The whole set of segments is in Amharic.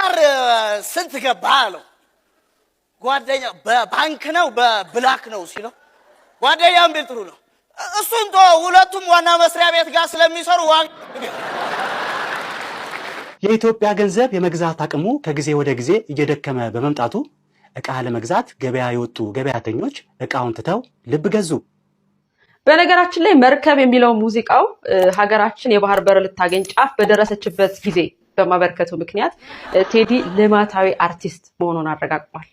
በወር ስንት ገባ አለው። ጓደኛ በባንክ ነው በብላክ ነው ሲለው ጓደኛም ቢል ጥሩ ነው እሱን ሁለቱም ዋና መስሪያ ቤት ጋር ስለሚሰሩ የኢትዮጵያ ገንዘብ የመግዛት አቅሙ ከጊዜ ወደ ጊዜ እየደከመ በመምጣቱ እቃ ለመግዛት ገበያ የወጡ ገበያተኞች እቃውን ትተው ልብ ገዙ። በነገራችን ላይ መርከብ የሚለው ሙዚቃው ሀገራችን የባህር በር ልታገኝ ጫፍ በደረሰችበት ጊዜ በማበርከቱ ምክንያት ቴዲ ልማታዊ አርቲስት መሆኑን አረጋግጧል።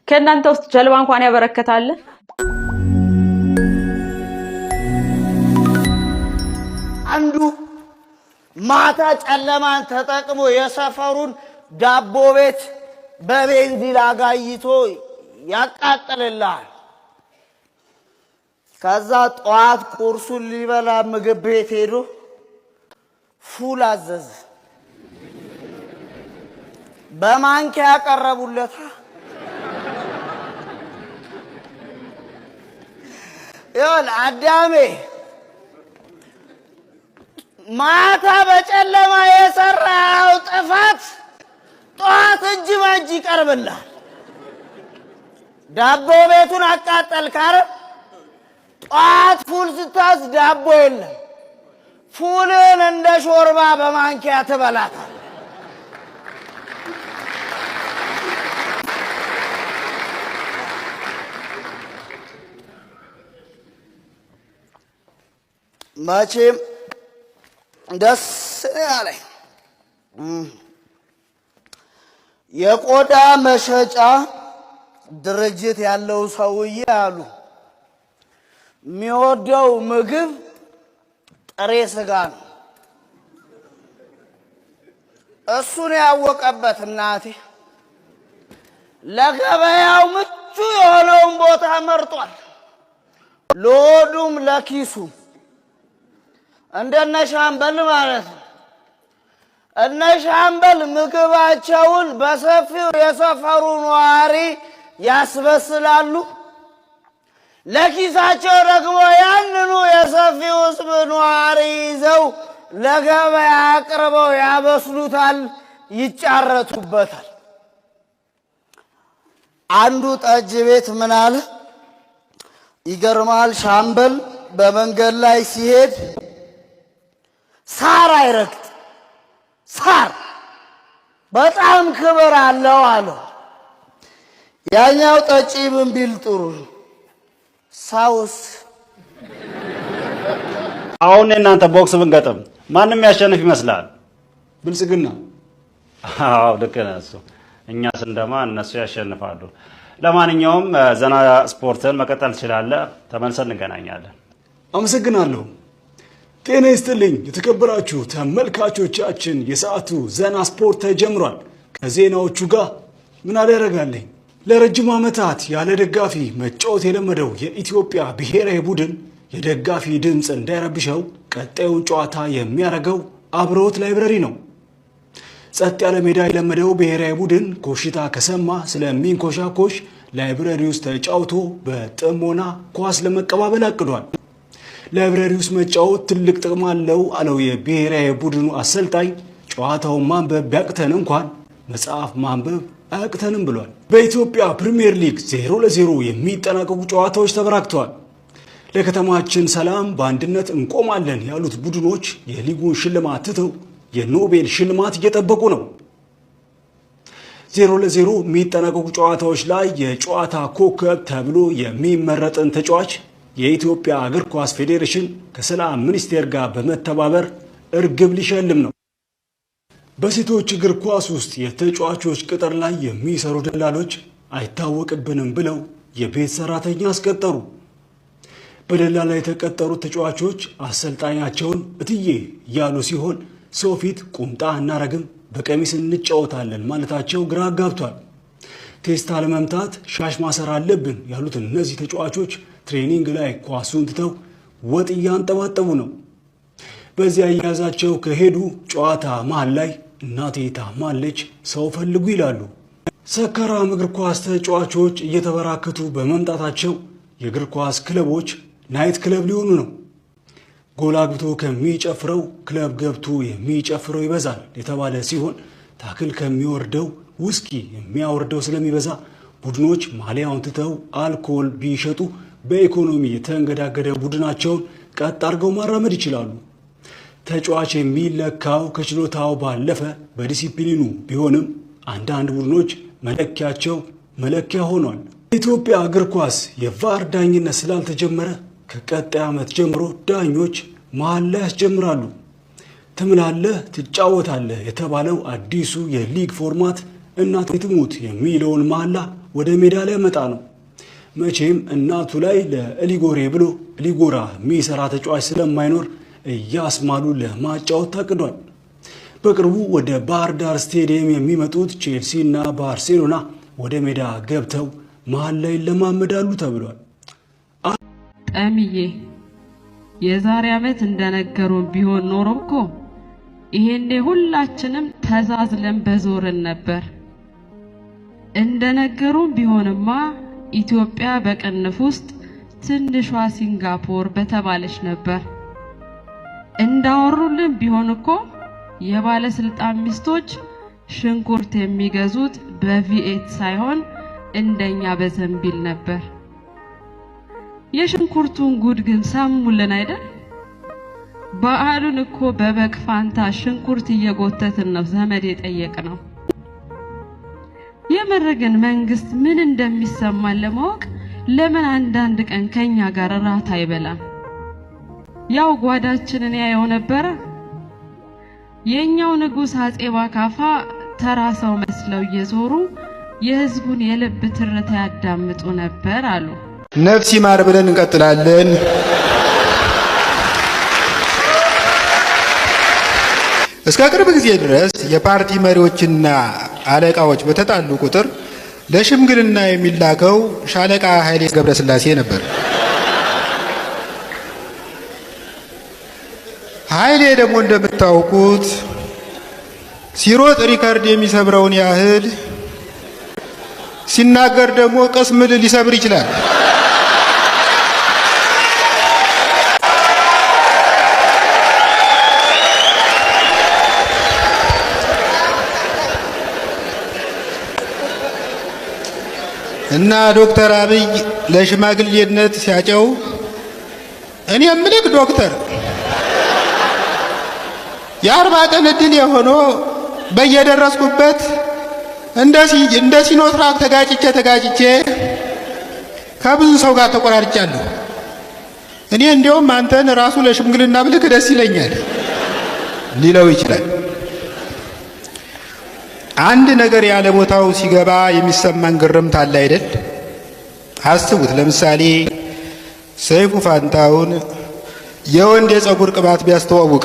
ከእናንተ ውስጥ ጀልባ እንኳን ያበረከታል? አንዱ ማታ ጨለማን ተጠቅሞ የሰፈሩን ዳቦ ቤት በቤንዚን አጋይቶ ያቃጥልልሃል። ከዛ ጠዋት ቁርሱን ሊበላ ምግብ ቤት ሄዶ ፉል አዘዘ። በማንኪያ ያቀረቡለት ይሁን አዳሜ ማታ በጨለማ የሰራው ጥፋት ጠዋት እጅ ባጅ ይቀርብልሃል። ዳቦ ቤቱን አቃጠልክ አይደል? ጠዋት ፉል ስታዝ ዳቦ የለም። ፉልን እንደ ሾርባ በማንኪያ ትበላታል። መቼም ደስ ያለኝ የቆዳ መሸጫ ድርጅት ያለው ሰውዬ አሉ የሚወደው ምግብ ጥሬ ስጋ ነው። እሱን ያወቀበት እናቴ ለገበያው ምቹ የሆነውን ቦታ መርጧል። ለሆዱም ለኪሱም እንደነ ሻምበል ማለት ነው። እነ ሻምበል ምግባቸውን በሰፊው የሰፈሩ ነዋሪ ያስበስላሉ። ለኪሳቸው ደግሞ ያንኑ የሰፊው ሕዝብ ነዋሪ ይዘው ለገበያ አቅርበው ያበስሉታል፣ ይጫረቱበታል። አንዱ ጠጅ ቤት ምን አለ ይገርማል። ሻምበል በመንገድ ላይ ሲሄድ ሳር አይረግጥ፣ ሳር በጣም ክብር አለው አለው። ያኛው ጠጪ ምን ቢል ጥሩ ሳውስ አሁን እናንተ ቦክስ ብንገጥም ማንም ያሸንፍ ይመስላል? ብልጽግና። አዎ ልክ ነህ። እሱ እኛ ስንደማ እነሱ ያሸንፋሉ። ለማንኛውም ዘና ስፖርትን መቀጠል ትችላለህ። ተመልሰን እንገናኛለን። አመሰግናለሁ። ጤና ይስጥልኝ የተከበራችሁ ተመልካቾቻችን፣ የሰዓቱ ዘና ስፖርት ተጀምሯል። ከዜናዎቹ ጋር ምን አደረጋለኝ? ለረጅም ዓመታት ያለ ደጋፊ መጫወት የለመደው የኢትዮጵያ ብሔራዊ ቡድን የደጋፊ ድምፅ እንዳይረብሸው ቀጣዩን ጨዋታ የሚያደርገው አብሮት ላይብረሪ ነው። ጸጥ ያለ ሜዳ የለመደው ብሔራዊ ቡድን ኮሽታ ከሰማ ስለሚንኮሻኮሽ ላይብረሪ ውስጥ ተጫውቶ በጥሞና ኳስ ለመቀባበል አቅዷል። ላይብረሪ ውስጥ መጫወት ትልቅ ጥቅም አለው አለው የብሔራዊ ቡድኑ አሰልጣኝ። ጨዋታውን ማንበብ ቢያቅተን እንኳን መጽሐፍ ማንበብ አያቅተንም ብሏል። በኢትዮጵያ ፕሪሚየር ሊግ 0-0 የሚጠናቀቁ ጨዋታዎች ተበራክተዋል። ለከተማችን ሰላም በአንድነት እንቆማለን ያሉት ቡድኖች የሊጉን ሽልማት ትተው የኖቤል ሽልማት እየጠበቁ ነው። 0-0 የሚጠናቀቁ ጨዋታዎች ላይ የጨዋታ ኮከብ ተብሎ የሚመረጥን ተጫዋች የኢትዮጵያ እግር ኳስ ፌዴሬሽን ከሰላም ሚኒስቴር ጋር በመተባበር እርግብ ሊሸልም ነው። በሴቶች እግር ኳስ ውስጥ የተጫዋቾች ቅጥር ላይ የሚሰሩ ደላሎች አይታወቅብንም ብለው የቤት ሰራተኛ አስቀጠሩ። በደላላ የተቀጠሩት ተጫዋቾች አሰልጣኛቸውን እትዬ ያሉ ሲሆን ሰው ፊት ቁምጣ እናረግም በቀሚስ እንጫወታለን ማለታቸው ግራ አጋብቷል። ቴስታ ለመምታት ሻሽ ማሰር አለብን ያሉት እነዚህ ተጫዋቾች ትሬኒንግ ላይ ኳሱን ትተው ወጥ እያንጠባጠቡ ነው። በዚያ አያያዛቸው ከሄዱ ጨዋታ መሃል ላይ እናቴ ታማለች ሰው ፈልጉ ይላሉ። ሰካራም እግር ኳስ ተጫዋቾች እየተበራከቱ በመምጣታቸው የእግር ኳስ ክለቦች ናይት ክለብ ሊሆኑ ነው። ጎል አግብቶ ከሚጨፍረው ክለብ ገብቶ የሚጨፍረው ይበዛል የተባለ ሲሆን ታክል ከሚወርደው ውስኪ የሚያወርደው ስለሚበዛ ቡድኖች ማሊያውን ትተው አልኮል ቢሸጡ በኢኮኖሚ የተንገዳገደ ቡድናቸውን ቀጥ አድርገው ማራመድ ይችላሉ። ተጫዋች የሚለካው ከችሎታው ባለፈ በዲሲፕሊኑ ቢሆንም አንዳንድ ቡድኖች መለኪያቸው መለኪያ ሆኗል። የኢትዮጵያ እግር ኳስ የቫር ዳኝነት ስላልተጀመረ ከቀጣይ ዓመት ጀምሮ ዳኞች መሀል ላይ ያስጀምራሉ። ትምላለህ ትጫወታለህ የተባለው አዲሱ የሊግ ፎርማት እናቱ ትሙት የሚለውን መሐላ ወደ ሜዳ ላይ መጣ ነው። መቼም እናቱ ላይ ለሊጎሬ ብሎ ሊጎራ የሚሰራ ተጫዋች ስለማይኖር እያስማሉ ለማጫወት ታቅዷል። በቅርቡ ወደ ባህር ዳር ስቴዲየም የሚመጡት ቼልሲ እና ባርሴሎና ወደ ሜዳ ገብተው መሀል ላይ ለማመዳሉ ተብሏል። ጠምዬ የዛሬ ዓመት እንደነገሩን ቢሆን ኖሮ እኮ ይሄኔ ሁላችንም ተዛዝለን በዞርን ነበር። እንደነገሩን ቢሆንማ ኢትዮጵያ በቅንፍ ውስጥ ትንሿ ሲንጋፖር በተባለች ነበር። እንዳወሩልን ቢሆን እኮ የባለስልጣን ሚስቶች ሽንኩርት የሚገዙት በቪኤት ሳይሆን እንደኛ በዘንቢል ነበር። የሽንኩርቱን ጉድ ግን ሰሙልን አይደል? በዓሉን እኮ በበግ ፋንታ ሽንኩርት እየጎተትን ነው ዘመድ የጠየቅነው። የምር ግን መንግስት ምን እንደሚሰማን ለማወቅ ለምን አንዳንድ ቀን ከኛ ጋር ራት አይበላም? ያው ጓዳችንን ያየው ነበረ። የኛው ንጉስ አጼ ባካፋ ተራ ሰው መስለው እየዞሩ የህዝቡን የልብ ትርታ ያዳምጡ ነበር አሉ። ነፍስ ይማር ብለን እንቀጥላለን። እስከ ቅርብ ጊዜ ድረስ የፓርቲ መሪዎችና አለቃዎች በተጣሉ ቁጥር ለሽምግልና የሚላከው ሻለቃ ኃይሌ ገብረስላሴ ነበር። ኃይሌ ደግሞ እንደምታውቁት ሲሮጥ ሪከርድ የሚሰብረውን ያህል ሲናገር ደግሞ ቅስም ሊሰብር ይችላል። እና ዶክተር አብይ ለሽማግሌነት ሲያጨው እኔ የምልክ ዶክተር የ40 ቀን እድል የሆነው በየደረስኩበት እንደ ሲኖትራክ ተጋጭቼ ከብዙ ሰው ጋር ተቆራርጫለሁ። እኔ እንደውም አንተን ራሱ ለሽምግልና ብልክ ደስ ይለኛል ሊለው ይችላል። አንድ ነገር ያለ ቦታው ሲገባ የሚሰማን ግርምት አለ አይደል? አስቡት። ለምሳሌ ሰይፉ ፋንታውን የወንድ የፀጉር ቅባት ቢያስተዋውቅ፣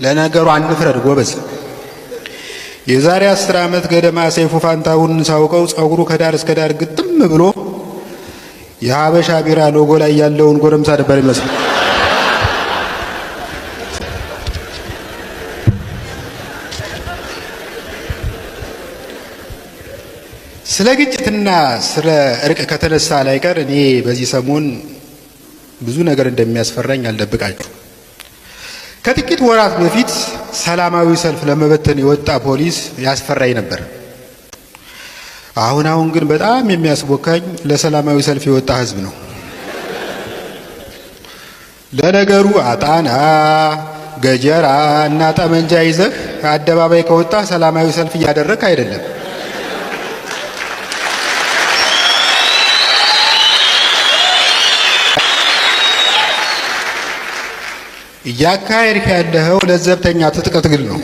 ለነገሩ አንፍረድ ጎበዝ። የዛሬ 10 ዓመት ገደማ ሰይፉ ፋንታውን ሳውቀው ፀጉሩ ከዳር እስከ ዳር ግጥም ብሎ የሀበሻ ቢራ ሎጎ ላይ ያለውን ጎረምሳ ነበር ይመስል። ስለ ግጭትና ስለ እርቅ ከተነሳ ላይቀር እኔ በዚህ ሰሞን ብዙ ነገር እንደሚያስፈራኝ አልደብቃችሁ። ከጥቂት ወራት በፊት ሰላማዊ ሰልፍ ለመበተን የወጣ ፖሊስ ያስፈራኝ ነበር። አሁን ግን በጣም የሚያስቦካኝ ለሰላማዊ ሰልፍ የወጣ ህዝብ ነው። ለነገሩ አጣና ገጀራ እና ጠመንጃ ይዘህ አደባባይ ከወጣ ሰላማዊ ሰልፍ እያደረክ አይደለም። እያካሄድክ ያለኸው ለዘብተኛ ትጥቅ ትግል ነው።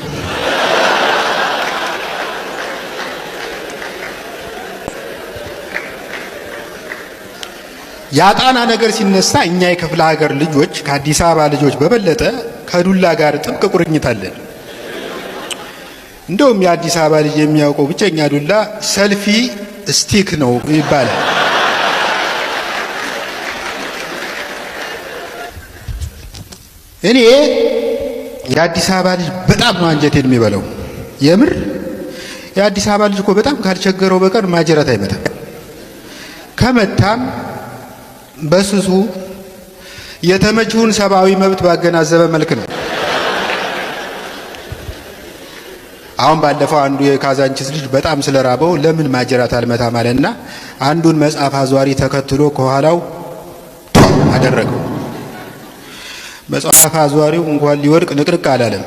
የአጣና ነገር ሲነሳ እኛ የክፍለ ሀገር ልጆች ከአዲስ አበባ ልጆች በበለጠ ከዱላ ጋር ጥብቅ ቁርኝት አለን። እንደውም የአዲስ አበባ ልጅ የሚያውቀው ብቸኛ ዱላ ሰልፊ ስቲክ ነው ይባላል። እኔ የአዲስ አበባ ልጅ በጣም ነው አንጀቴን የሚበላው። የምር የአዲስ አበባ ልጅ እኮ በጣም ካልቸገረው በቀር ማጀራት አይመታም። ከመታም በስሱ የተመችውን ሰብአዊ መብት ባገናዘበ መልክ ነው። አሁን ባለፈው አንዱ የካዛንቺስ ልጅ በጣም ስለራበው ለምን ማጀራት አልመታም አለና አንዱን መጽሐፍ አዟሪ ተከትሎ ከኋላው አደረገው። መጽሐፍ አዟሪው እንኳን ሊወድቅ ንቅርቅ አላለም።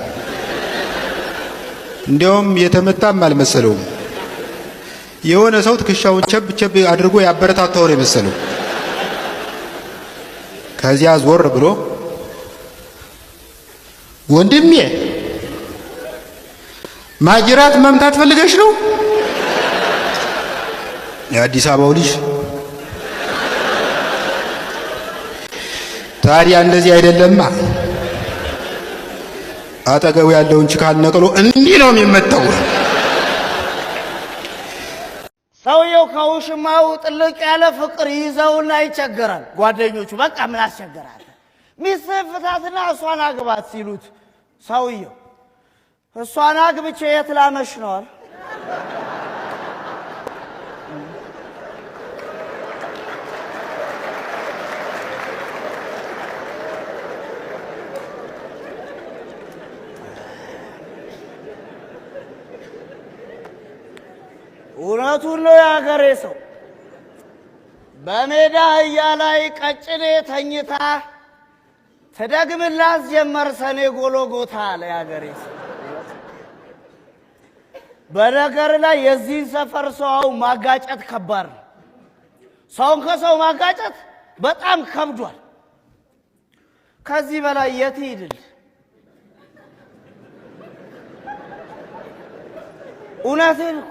እንዲያውም የተመታም አልመሰለውም። የሆነ ሰው ትከሻውን ቸብ ቸብ አድርጎ ያበረታታው ነው የመሰለው። ከዚያ ዞር ብሎ ወንድሜ ማጅራት መምታት ፈልገሽ ነው? የአዲስ አበባው ልጅ ታዲያ እንደዚህ አይደለማ። አጠገቡ ያለውን ችካል ነቅሎ እንዲህ ነው የሚመታው። ሰውየው ከውሽማው ጥልቅ ያለ ፍቅር ይዘውና ይቸገራል። ጓደኞቹ በቃ ምን አስቸገራል ሚስትህን ፍታትና እሷን አግባት ሲሉት ሰውየው እሷን አግብቼ የት ላመሽ ነዋል። እውነቱን ነው የአገሬ ሰው። በሜዳ አህያ ላይ ቀጭኔ ተኝታ ትደግምላት ጀመር ሰኔ ጎሎጎታ አለ የአገሬ ሰው። በነገር ላይ የዚህን ሰፈር ሰው ማጋጨት ከባድ ነው። ሰውን ከሰው ማጋጨት በጣም ከብዷል። ከዚህ በላይ የት ይድል? እውነቴን እኮ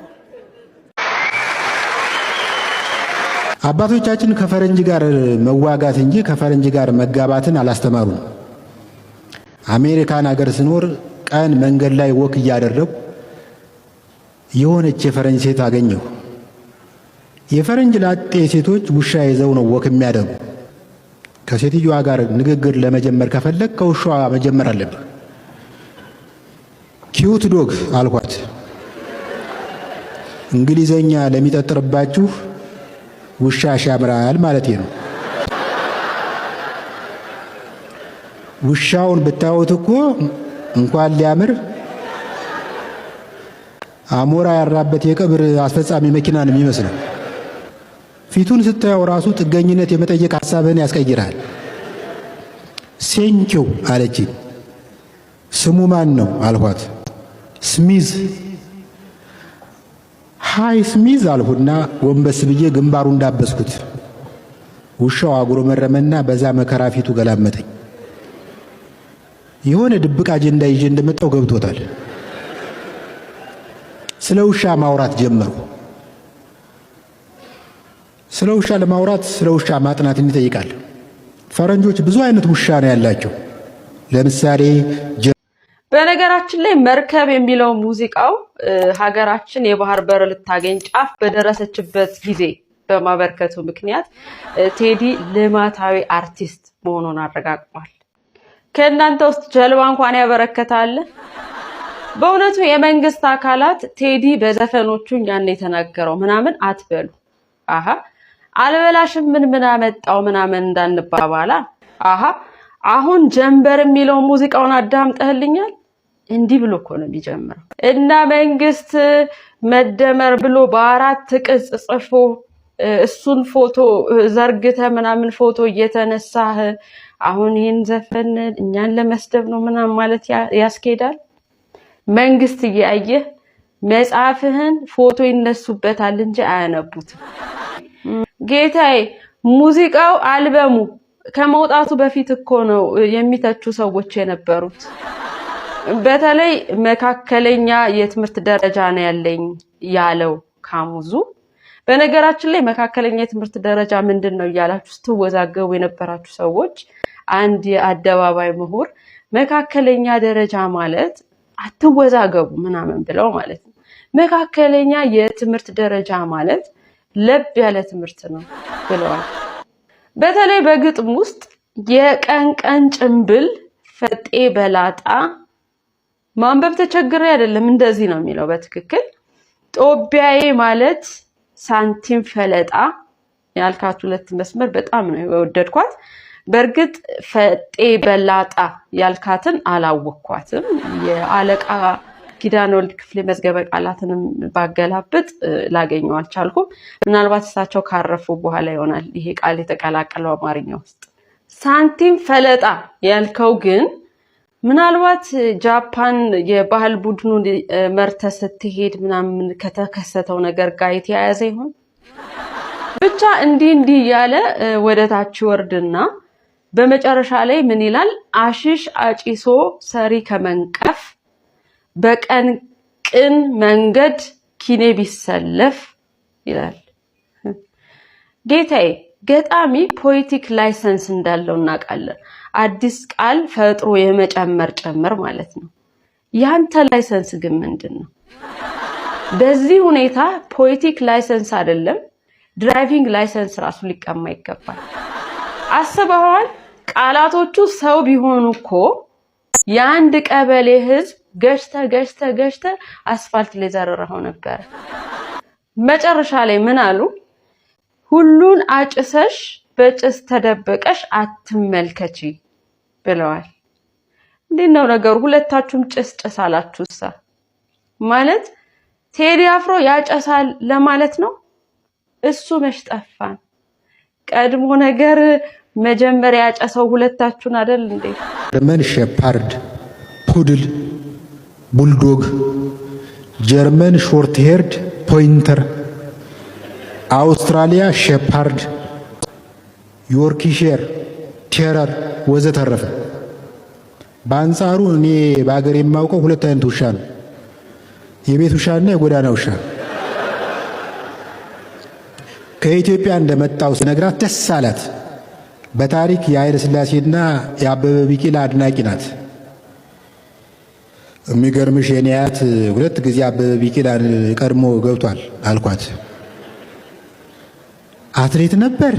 አባቶቻችን ከፈረንጅ ጋር መዋጋት እንጂ ከፈረንጅ ጋር መጋባትን አላስተማሩም። አሜሪካን ሀገር ስኖር ቀን መንገድ ላይ ወክ እያደረጉ የሆነች የፈረንጅ ሴት አገኘሁ። የፈረንጅ ላጤ ሴቶች ውሻ ይዘው ነው ወክ የሚያደርጉ። ከሴትዮዋ ጋር ንግግር ለመጀመር ከፈለግ ከውሻዋ መጀመር አለብህ። ኪዩት ዶግ አልኳት። እንግሊዘኛ ለሚጠጥርባችሁ ውሻ ያምራል ማለት ነው። ውሻውን ብታዩት እኮ እንኳን ሊያምር አሞራ ያራበት የቀብር አስፈጻሚ መኪና ነው የሚመስለው። ፊቱን ስታየው ራሱ ጥገኝነት የመጠየቅ ሐሳብህን ያስቀይራል። ሴንኪው አለችኝ። ስሙ ማን ነው አልኳት። ስሚዝ። ሃይ ስሚዝ አልሁና ወንበስ ብዬ ግንባሩ እንዳበስኩት። ውሻው አጉረመረመና በዛ መከራ ፊቱ ገላመጠኝ። የሆነ ድብቅ አጀንዳ ይዤ እንደመጣው ገብቶታል። ስለ ውሻ ማውራት ጀመሩ። ስለ ውሻ ለማውራት ስለ ውሻ ማጥናትን ይጠይቃል። ፈረንጆች ብዙ አይነት ውሻ ነው ያላቸው። ለምሳሌ በነገራችን ላይ መርከብ የሚለው ሙዚቃው ሀገራችን የባህር በር ልታገኝ ጫፍ በደረሰችበት ጊዜ በማበርከቱ ምክንያት ቴዲ ልማታዊ አርቲስት መሆኑን አረጋግጧል። ከእናንተ ውስጥ ጀልባ እንኳን ያበረከታል? በእውነቱ የመንግስት አካላት ቴዲ በዘፈኖቹ ያን የተናገረው ምናምን አትበሉ። አሃ አልበላሽም ምን አመጣው ምናምን እንዳንባባላ። አሃ አሁን ጀንበር የሚለው ሙዚቃውን አዳምጠህልኛል? እንዲህ ብሎ እኮ ነው የሚጀምረው። እና መንግስት መደመር ብሎ በአራት ቅጽ ጽፎ እሱን ፎቶ ዘርግተ ምናምን ፎቶ እየተነሳህ አሁን ይህን ዘፈን እኛን ለመስደብ ነው ምናምን ማለት ያስኬዳል? መንግስት እያየህ መጽሐፍህን ፎቶ ይነሱበታል እንጂ አያነቡትም። ጌታዬ ሙዚቃው አልበሙ ከመውጣቱ በፊት እኮ ነው የሚተቹ ሰዎች የነበሩት። በተለይ መካከለኛ የትምህርት ደረጃ ነው ያለኝ ያለው ካሙዙ። በነገራችን ላይ መካከለኛ የትምህርት ደረጃ ምንድነው እያላችሁ ስትወዛገቡ የነበራችሁ ሰዎች አንድ የአደባባይ ምሁር መካከለኛ ደረጃ ማለት አትወዛገቡ ምናምን ብለው ማለት ነው። መካከለኛ የትምህርት ደረጃ ማለት ለብ ያለ ትምህርት ነው ብለዋል። በተለይ በግጥም ውስጥ የቀን ቀን ጭምብል ፈጤ በላጣ ማንበብ ተቸግሬ አይደለም፣ እንደዚህ ነው የሚለው በትክክል። ጦቢያዬ ማለት ሳንቲም ፈለጣ ያልካት ሁለት መስመር በጣም ነው የወደድኳት። በእርግጥ ፈጤ በላጣ ያልካትን አላወቅኳትም። የአለቃ ኪዳነ ወልድ ክፍሌ መዝገበ ቃላትንም ባገላብጥ ላገኘው አልቻልኩም። ምናልባት እሳቸው ካረፉ በኋላ ይሆናል ይሄ ቃል የተቀላቀለው አማርኛ ውስጥ። ሳንቲም ፈለጣ ያልከው ግን ምናልባት ጃፓን የባህል ቡድኑን መርተ ስትሄድ ምናምን ከተከሰተው ነገር ጋር የተያያዘ ይሆን? ብቻ እንዲህ ያለ ወደታች ወርድና በመጨረሻ ላይ ምን ይላል? አሽሽ አጪሶ ሰሪ ከመንቀፍ በቀን ቅን መንገድ ኪኔ ቢሰለፍ ይላል። ጌታዬ ገጣሚ ፖኤቲክ ላይሰንስ እንዳለው እናውቃለን። አዲስ ቃል ፈጥሮ የመጨመር ጨመር ማለት ነው። ያንተ ላይሰንስ ግን ምንድነው? በዚህ ሁኔታ ፖኤቲክ ላይሰንስ አይደለም ድራይቪንግ ላይሰንስ ራሱ ሊቀማ ይገባል። አስበዋል? ቃላቶቹ ሰው ቢሆኑ እኮ የአንድ ቀበሌ ህዝብ ገሽተ አስፋልት ላይ ዘረረው ነበር። መጨረሻ ላይ ምን አሉ? ሁሉን አጭሰሽ በጭስ ተደበቀሽ አትመልከቺ ብለዋል። እንዴት ነው ነገሩ? ሁለታችሁም ጭስ አላችሁሳ ማለት ቴዲ አፍሮ ያጨሳል ለማለት ነው። እሱ መሽጠፋን ቀድሞ ነገር መጀመሪያ ያጨሰው ሁለታችሁን አይደል እንዴ? ጀርመን ሼፓርድ፣ ፑድል፣ ቡልዶግ፣ ጀርመን ሾርት ሄርድ ፖይንተር፣ አውስትራሊያ ሼፓርድ፣ ዮርክሼር ቴረር ወዘተረፈ። በአንጻሩ እኔ በአገር የማውቀው ሁለት አይነት ውሻ ነው፣ የቤት ውሻና የጎዳና ውሻ። ከኢትዮጵያ እንደመጣው ሲነግራት ደስ አላት። በታሪክ የኃይለ ሥላሴና የአበበ ቢቂላ አድናቂ ናት። የሚገርምሽ የኔ አያት ሁለት ጊዜ አበበ ቢቂላን ቀድሞ ገብቷል አልኳት። አትሌት ነበር?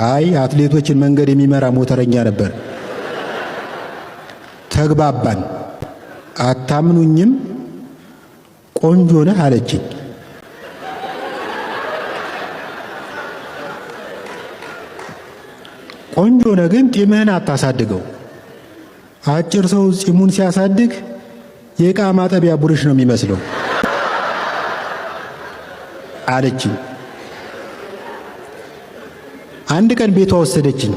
አይ አትሌቶችን መንገድ የሚመራ ሞተረኛ ነበር። ተግባባን። አታምኑኝም? ቆንጆ ነህ አለችኝ። ቆንጆ ነህ ግን ጢምህን አታሳድገው። አጭር ሰው ጺሙን ሲያሳድግ የዕቃ ማጠቢያ ቡርሽ ነው የሚመስለው አለችኝ። አንድ ቀን ቤቷ ወሰደችኝ።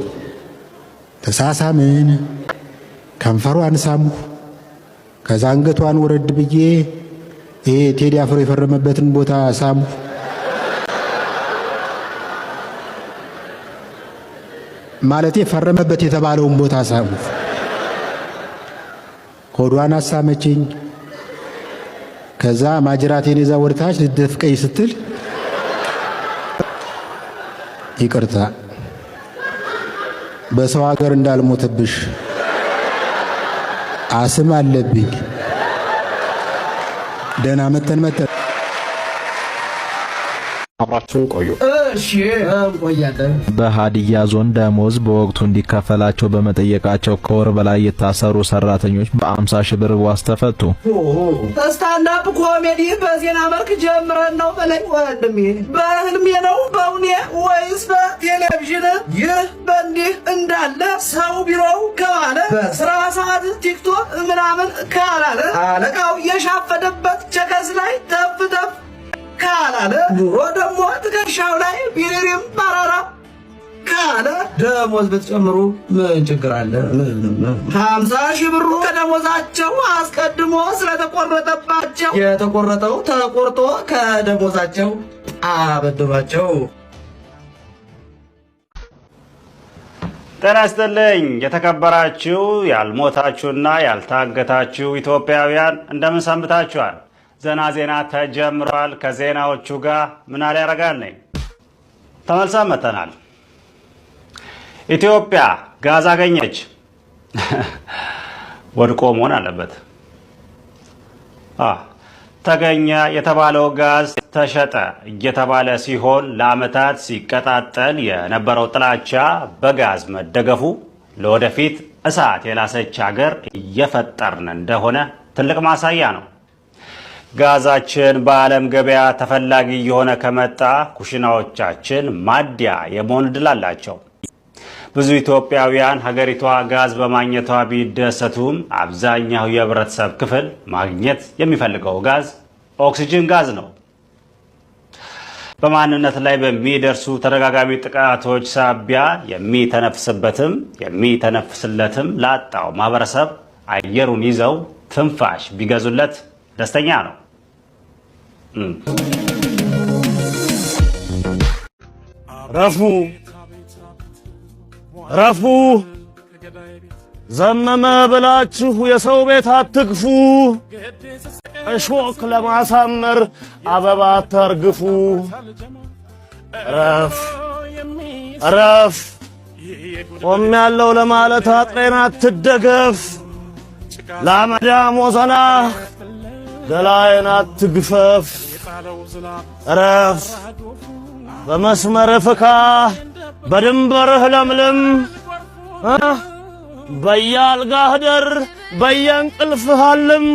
ተሳሳምን፣ ከንፈሯን ሳምሁ። ከዛ አንገቷን ወረድ ብዬ ይሄ ቴዲ አፍሮ የፈረመበትን ቦታ ሳምሁ። ማለቴ ፈረመበት የተባለውን ቦታ ሳምሁ። ሆዷን አሳመችኝ። ከዛ ማጅራቴን ይዛ ወደታች ልትደፍቀኝ ስትል ይቅርታ በሰው ሀገር እንዳልሞተብሽ አስም አለብኝ። ደህና መተን አብራችሁን ቆዩ። እሺ ቆያለን። በሀዲያ ዞን ደሞዝ በወቅቱ እንዲከፈላቸው በመጠየቃቸው ከወር በላይ የታሰሩ ሰራተኞች በ50 ሺህ ብር ዋስ ተፈቱ። ስታንዳፕ ኮሜዲ በዜና መልክ ጀምረን ነው በለኝ ወንድሜ። በህልሜ ነው በእውኔ ወይስ በቴሌቪዥን? ይህ በእንዲህ እንዳለ ሰው ቢሮው ከዋለ በስራ ሰዓት ቲክቶክ ምናምን ካላለ አለቃው የሻፈደበት ቸከስ ላይ ተፍ ካላለ ኑሮ ደግሞ ትከሻው ላይ ቢሪሪም ባራራ ካለ ደሞዝ ብትጨምሩ ምን ችግር አለ? 50 ሺህ ብሩ ከደሞዛቸው አስቀድሞ ስለተቆረጠባቸው የተቆረጠው ተቆርጦ ከደሞዛቸው አበድሯቸው። ጤና ይስጥልኝ የተከበራችሁ ያልሞታችሁና ያልታገታችሁ ኢትዮጵያውያን እንደምን ሰንብታችኋል? ዘና ዜና ተጀምሯል። ከዜናዎቹ ጋር ምን አለ ያረጋል ነኝ። ተመልሰን መተናል። ኢትዮጵያ ጋዝ አገኘች። ወድቆ መሆን አለበት። ተገኘ የተባለው ጋዝ ተሸጠ እየተባለ ሲሆን ለዓመታት ሲቀጣጠል የነበረው ጥላቻ በጋዝ መደገፉ ለወደፊት እሳት የላሰች ሀገር እየፈጠርን እንደሆነ ትልቅ ማሳያ ነው። ጋዛችን በዓለም ገበያ ተፈላጊ የሆነ ከመጣ ኩሽናዎቻችን ማዲያ የመሆን ዕድል አላቸው። ብዙ ኢትዮጵያውያን ሀገሪቷ ጋዝ በማግኘቷ ቢደሰቱም አብዛኛው የህብረተሰብ ክፍል ማግኘት የሚፈልገው ጋዝ ኦክሲጅን ጋዝ ነው። በማንነት ላይ በሚደርሱ ተደጋጋሚ ጥቃቶች ሳቢያ የሚተነፍስበትም የሚተነፍስለትም ላጣው ማህበረሰብ አየሩን ይዘው ትንፋሽ ቢገዙለት ደስተኛ ነው። ረፉ ዘመመ ብላችሁ የሰው ቤት አትግፉ፣ እሾክ ለማሳመር አበባ አታርግፉ። ረፍ ቆም ያለው ለማለት አጥሬን አትደገፍ፣ ለአመዳም ወዘና ገላዬን አትግፈፍ። ረፍ በመስመር ፍካ በድንበርህ ለምልም፣ በየአልጋህ ደር በየእንቅልፍህ አልም።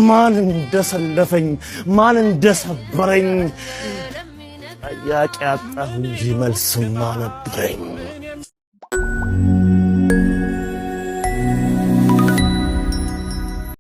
ማን እንደሰለፈኝ ማን እንደሰበረኝ ጥያቄ አጣሁ እንጂ መልስማ ነበረኝ።